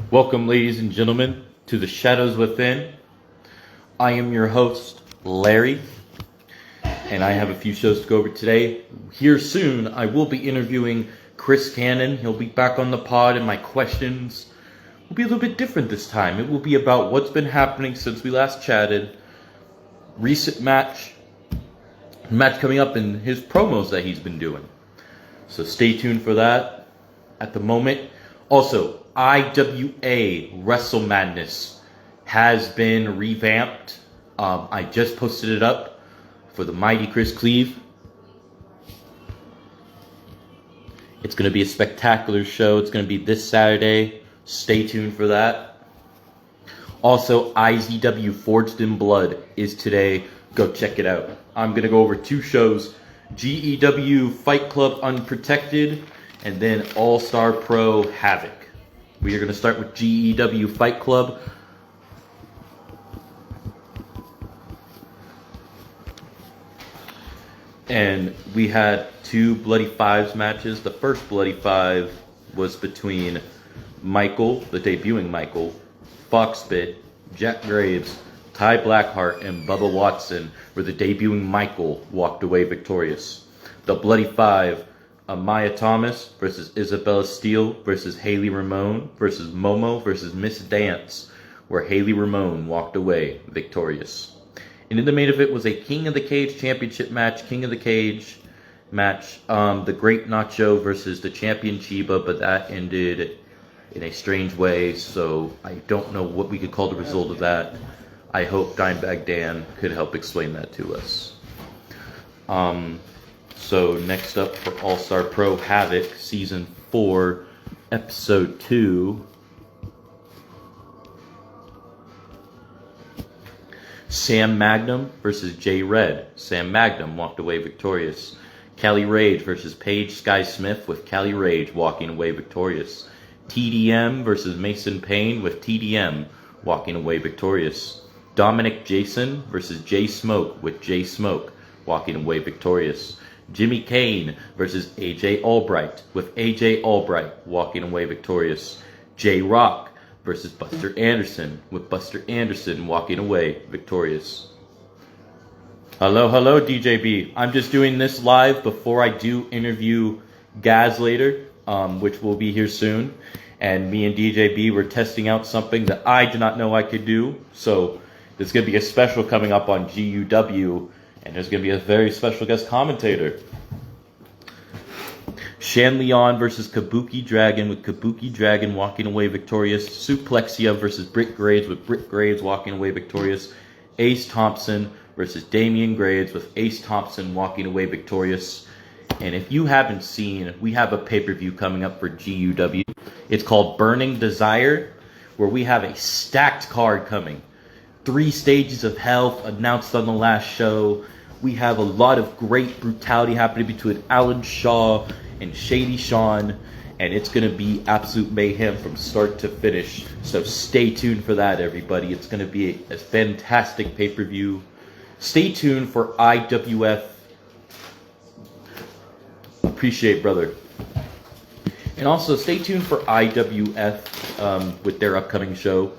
Welcome, ladies and gentlemen, to the Shadows Within. I am your host, Larry, and I have a few shows to go over today. Here soon, I will be interviewing Chris Cannon. He'll be back on the pod, and my questions will be a little bit different this time. It will be about what's been happening since we last chatted, recent match coming up, and his promos that he's been doing. So stay tuned for that at the moment. Also, IWA Wrestle Madness has been revamped. I just posted it up for the mighty Chris Cleave. It's going to be a spectacular show. It's going to be this Saturday. Stay tuned for that. Also, IZW Forged in Blood is today. Go check it out. I'm going to go over two shows. GEW Fight Club Unprotected and then All-Star Pro Havoc. We are going to start with GEW Fight Club. And we had two Bloody Fives matches. The first Bloody Five was between Michael, the debuting Michael, Foxbit, Jack Graves, Ty Blackheart, and Bubba Watson, where the debuting Michael walked away victorious. The Bloody Five, Maya Thomas versus Isabella Steele versus Haley Ramone versus Momo versus Miss Dance, where Haley Ramone walked away victorious. And in the main event was a King of the Cage championship match. King of the Cage match, the Great Nacho versus the champion Chiba, but that ended in a strange way, so I don't know what we could call the result of that. I hope Dimebag Dan could help explain that to us. So next up for All-Star Pro Havoc, Season 4, Episode 2. Sam Magnum versus Jay Red. Sam Magnum walked away victorious. Callie Rage versus Paige Sky Smith, with Callie Rage walking away victorious. TDM versus Mason Payne, with TDM walking away victorious. Dominic Jason versus Jay Smoke, with Jay Smoke walking away victorious. Jimmy Kane versus AJ Albright, with AJ Albright walking away victorious. J Rock versus Buster Anderson, with Buster Anderson walking away victorious. Hello, DJB. I'm just doing this live before I do interview Gaz later, which will be here soon. And me and DJB were testing out something that I did not know I could do. So there's going to be a special coming up on GUW, and there's going to be a very special guest commentator. Shan Leon versus Kabuki Dragon, with Kabuki Dragon walking away victorious. Suplexia versus Britt Graves, with Britt Graves walking away victorious. Ace Thompson versus Damian Graves, with Ace Thompson walking away victorious. And if you haven't seen, we have a pay-per-view coming up for GUW. It's called Burning Desire, where we have a stacked card coming. 3 stages of hell announced on the last show. We have a lot of great brutality happening between Alan Shaw and Shady Sean, and it's going to be absolute mayhem from start to finish. So stay tuned for that, everybody. It's going to be a fantastic pay-per-view. Stay tuned for IWF. Appreciate, brother. And also stay tuned for IWF with their upcoming show,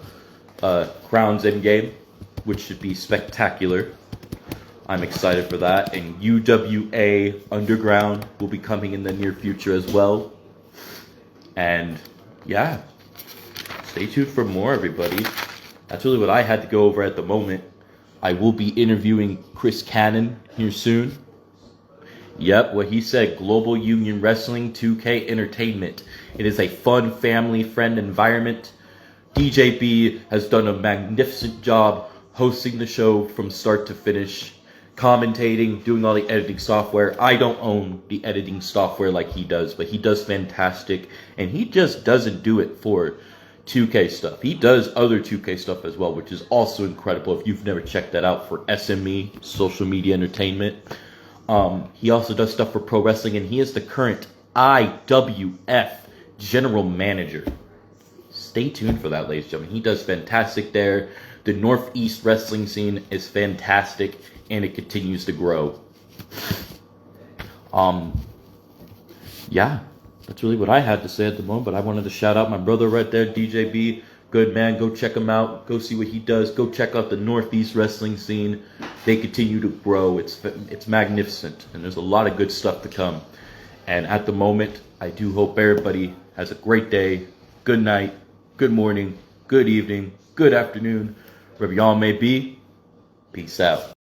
Crown's Endgame, which should be spectacular. I'm excited for that. And UWA Underground will be coming in the near future as well. And yeah, stay tuned for more, everybody. That's really what I had to go over at the moment. I will be interviewing Chris Cannon here soon. Yep, what he said, Global Union Wrestling 2K Entertainment. It is a fun, family, friend environment. DJB has done a magnificent job hosting the show from start to finish, commentating, doing all the editing software. I don't own the editing software like he does, but he does fantastic, and he just doesn't do it for 2K stuff. He does other 2K stuff as well, which is also incredible if you've never checked that out, for SME, Social Media Entertainment. He also does stuff for pro wrestling, and he is the current IWF General Manager. Stay tuned for that, ladies and gentlemen. He does fantastic there. The Northeast wrestling scene is fantastic, and it continues to grow. Yeah, that's really what I had to say at the moment. But I wanted to shout out my brother right there, DJB. Good man. Go check him out. Go see what he does. Go check out the Northeast wrestling scene. They continue to grow. It's magnificent, and there's a lot of good stuff to come. And at the moment, I do hope everybody has a great day, good night, good morning, good evening, good afternoon, wherever y'all may be. Peace out.